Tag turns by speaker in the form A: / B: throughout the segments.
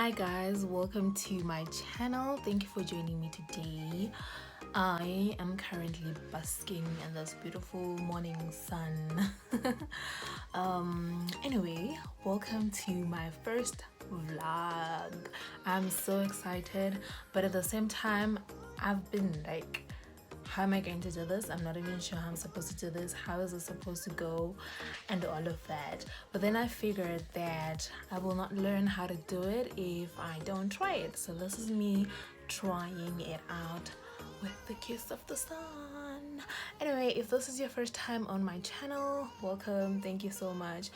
A: Hi guys, welcome to my channel. Thank you for joining me today. I am currently basking in this beautiful morning sun. Anyway, welcome to my first vlog. I'm so excited, but at the same time I've been like, how am I going to do this? I'm not even sure how I'm supposed to do this. How is it supposed to go? And all of that. But then I figured that I will not learn how to do it if I don't try it. So this is me trying it out with the kiss of the sun. Anyway, if this is your first time on my channel, welcome. Thank you so much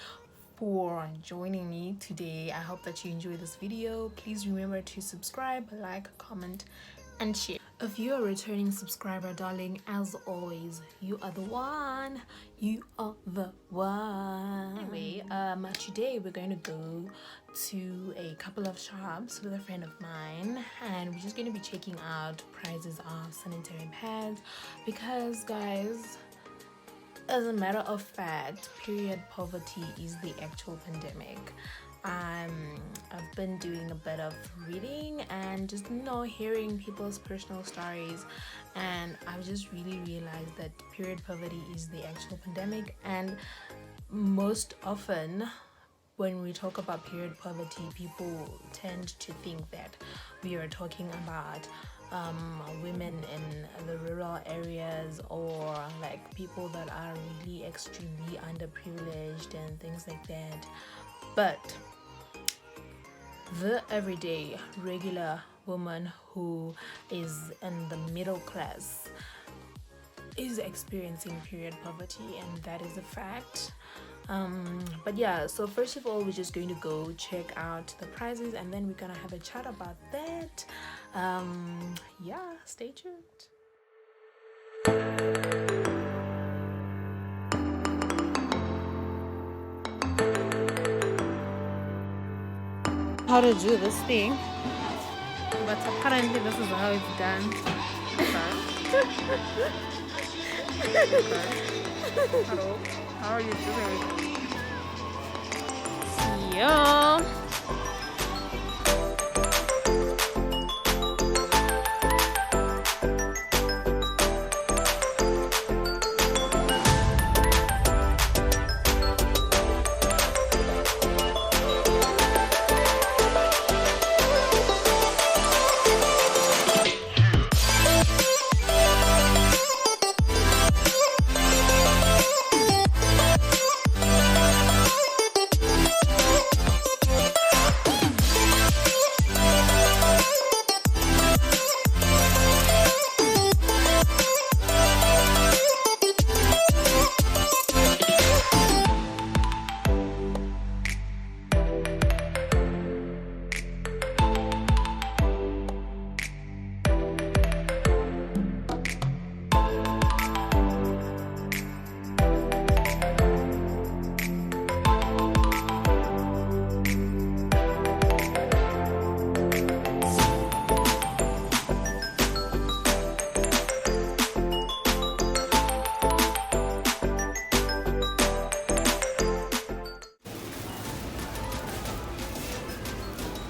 A: for joining me today. I hope that you enjoy this video. Please remember to subscribe, like, comment, and share. If you're a returning subscriber, darling, as always, you are the one. You are the one. Anyway, today we're going to go to a couple of shops with a friend of mine, and we're just going to be checking out prices of sanitary pads because, guys, as a matter of fact, period poverty is the actual pandemic. I've been doing a bit of reading and just hearing people's personal stories, and I've just really realized that period poverty is the actual pandemic. And most often when we talk about period poverty, people tend to think that we are talking about women in the rural areas, or like people that are really extremely underprivileged and things like that. But the everyday regular woman who is in the middle class is experiencing period poverty, and that is a fact. But yeah, so first of all, we're just going to go check out the prices, and then we're gonna have a chat about that. Yeah, stay tuned. How to do this thing, but apparently this is how it's done.
B: Hello, how are you doing?
A: Yeah.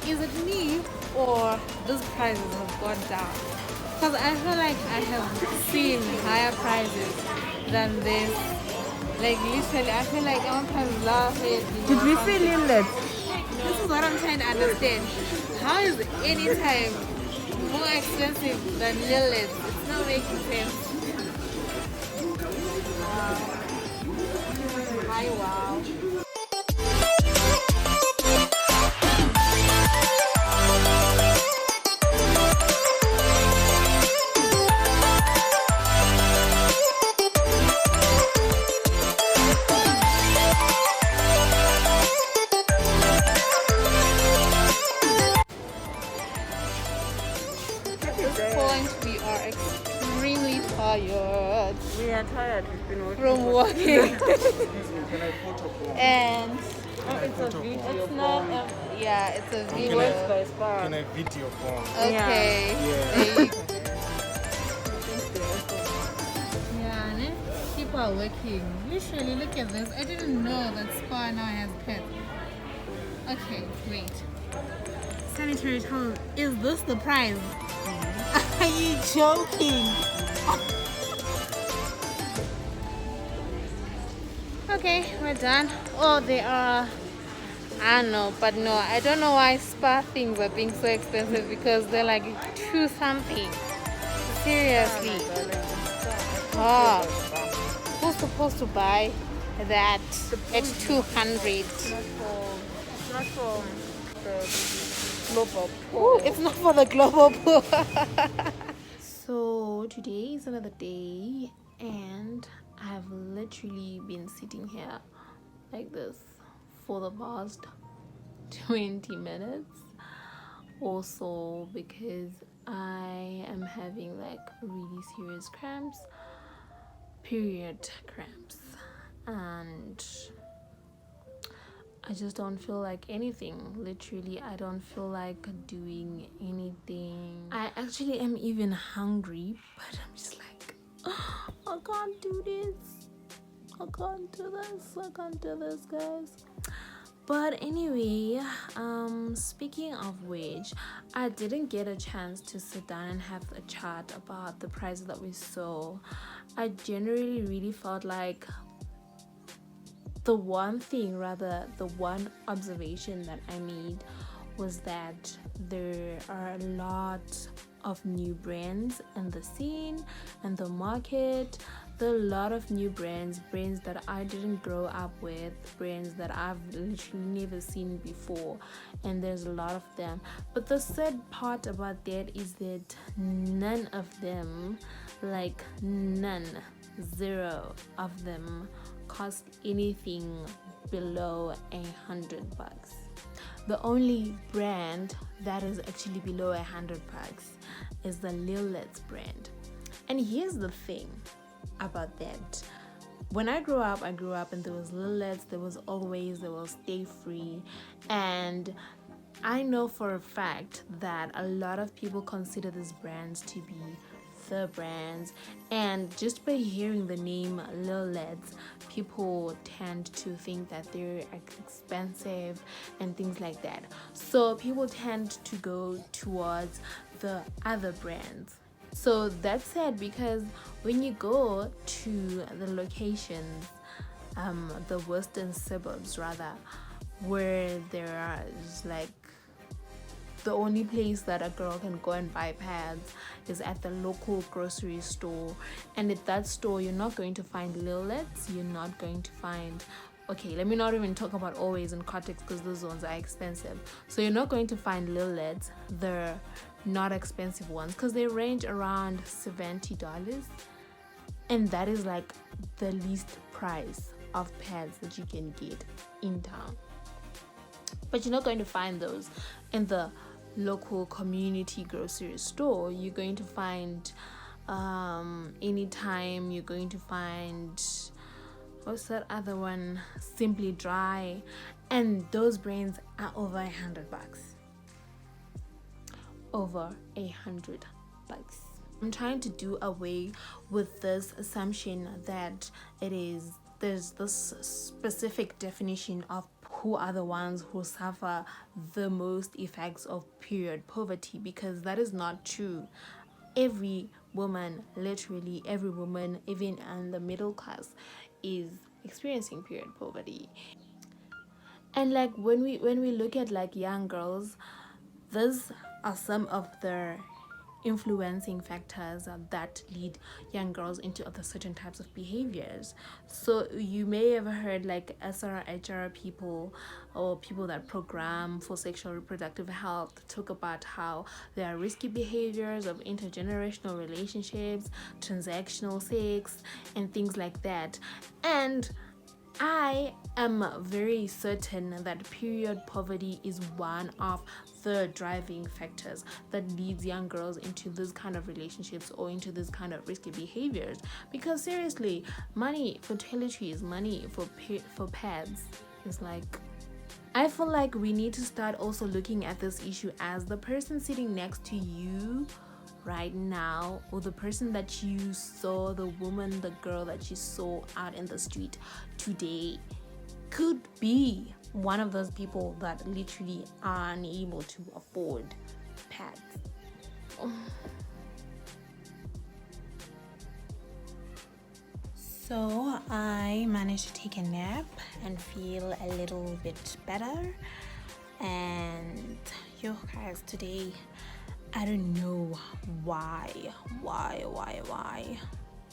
A: Is it me or these prices have gone down? Because I feel like I have seen higher prices than this. Like literally, I feel like I can laugh at.
B: Did we feel in that?
A: This is what I'm trying to understand. How is any time more expensive than Lilith? It's not making sense. Wow. Hi, wow. We are extremely tired.
B: We are tired. We've been working
A: From walking. And
B: it's a video.
A: it's not yeah, it's a video.
C: Can I video phone?
A: Okay.
C: Yeah.
A: Yeah, ne? People are working. Literally, look at this. I didn't know that Spa now has pets. Okay, wait. Sanitary towel. Is this the price? Are you joking? Okay, we're done. Oh, they are. I don't know, but no, I don't know why spa things are being so expensive because they're like two something. Seriously. Oh, who's supposed to buy that at 200?
B: It's not for the global
A: Ooh, it's not for the global poor. So today is another day, and I've literally been sitting here like this for the past 20 minutes. Also, because I am having like really serious cramps, period cramps, and I just don't feel like anything. Literally, I don't feel like doing anything. I actually am even hungry, but I'm just like, I can't do this. I can't do this. I can't do this, guys. But anyway, speaking of which, I didn't get a chance to sit down and have a chat about the prices that we saw. I generally really felt like the one observation that I made was that there are a lot of new brands in the scene and the market. There are a lot of new brands that I didn't grow up with, brands that I've literally never seen before, and there's a lot of them. But the sad part about that is that none of them, like none, zero of them cost anything below $100. The only brand that is actually below $100 is the Lillet's brand. And here's the thing about that. When I grew up and there was Lillet's, there was Always, there was Stay Free, and I know for a fact that a lot of people consider these brands to be the brands, and just by hearing the name Lillet's, people tend to think that they're expensive and things like that. So people tend to go towards the other brands. So that's sad, because when you go to the locations, the western suburbs rather, where there is like the only place that a girl can go and buy pads is at the local grocery store, and at that store you're not going to find Lillet's, you're not going to find, okay, let me not even talk about Always and Cortex because those ones are expensive. So you're not going to find Lillet's, the not expensive ones, because they range around $70, and that is like the least price of pads that you can get in town. But you're not going to find those in the local community grocery store. You're going to find Anytime, you're going to find, what's that other one, Simply Dry, and those brands are over $100. Over $100. I'm trying to do away with this assumption that there's this specific definition of who are the ones who suffer the most effects of period poverty, because that is not true. Every woman, literally every woman, even in the middle class, is experiencing period poverty. And like when we look at like young girls, these are some of the influencing factors that lead young girls into other certain types of behaviors. So you may have heard like SRHR people, or people that program for sexual reproductive health, talk about how there are risky behaviors of intergenerational relationships, transactional sex, and things like that. And I am very certain that period poverty is one of the driving factors that leads young girls into this kind of relationships or into this kind of risky behaviors. Because seriously, money for toiletries, money for pads is like, I feel like we need to start also looking at this issue as the person sitting next to you right now, or the person that you saw, the girl that you saw out in the street today, could be one of those people that literally are unable to afford pads. So I managed to take a nap and feel a little bit better. And yo guys, today I don't know why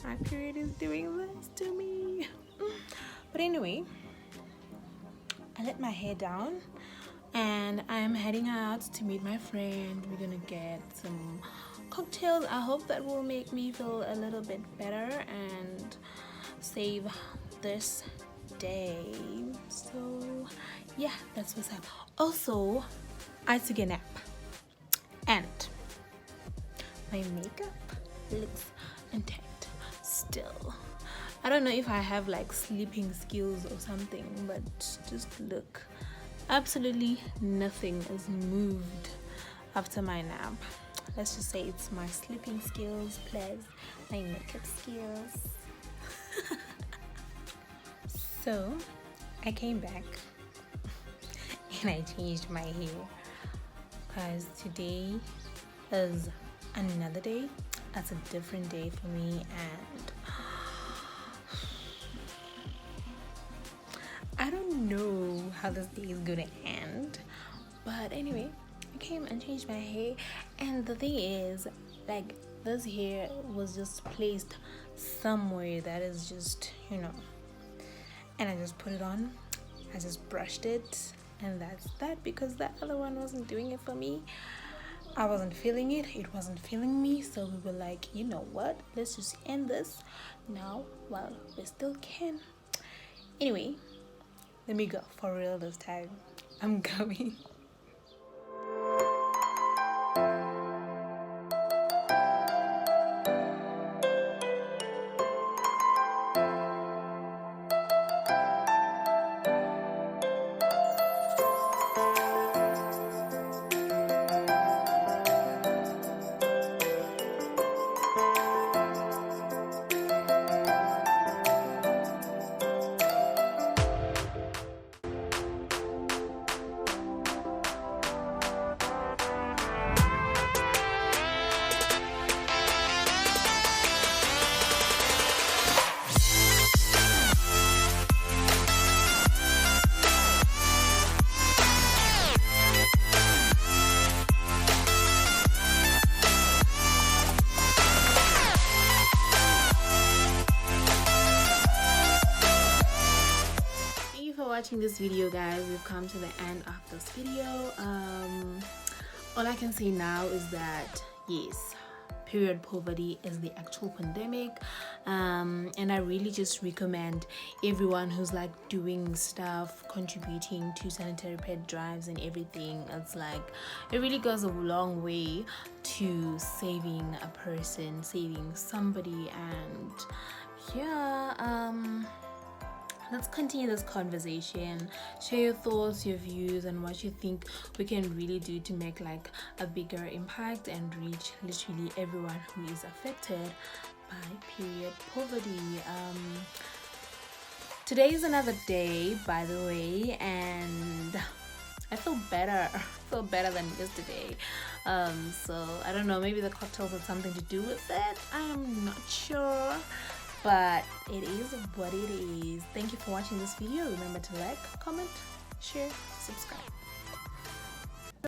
A: my period is doing this to me. But anyway, I let my hair down and I'm heading out to meet my friend. We're gonna get some cocktails. I hope that will make me feel a little bit better and save this day. So yeah, that's what's up. Also, I took a nap and my makeup looks intact still. I don't know if I have like sleeping skills or something, but just look, absolutely nothing is moved after my nap. Let's just say it's my sleeping skills plus my makeup skills. So I came back and I changed my hair because today is another day. That's a different day for me, and I don't know how this day is gonna end. But anyway, I came and changed my hair, and the thing is, like, this hair was just placed somewhere that is just, and I just put it on. I just brushed it, and that's that, because that other one wasn't doing it for me. I wasn't feeling it, it wasn't feeling me, so we were like, you know what, let's just end this now while we still can. Anyway, let me go for real this time. I'm going. Watching this video, guys, we've come to the end of this video. All I can say now is that yes, period poverty is the actual pandemic, and I really just recommend everyone who's like doing stuff, contributing to sanitary pad drives and everything. It's like it really goes a long way to saving a person, saving somebody. And yeah, let's continue this conversation. Share your thoughts, your views, and what you think we can really do to make like a bigger impact and reach literally everyone who is affected by period poverty. Today is another day, by the way, and I feel better. I feel better than yesterday. So I don't know, maybe the cocktails had something to do with it. I'm not sure. But it is what it is. Thank you for watching this video. Remember to like, comment, share, subscribe.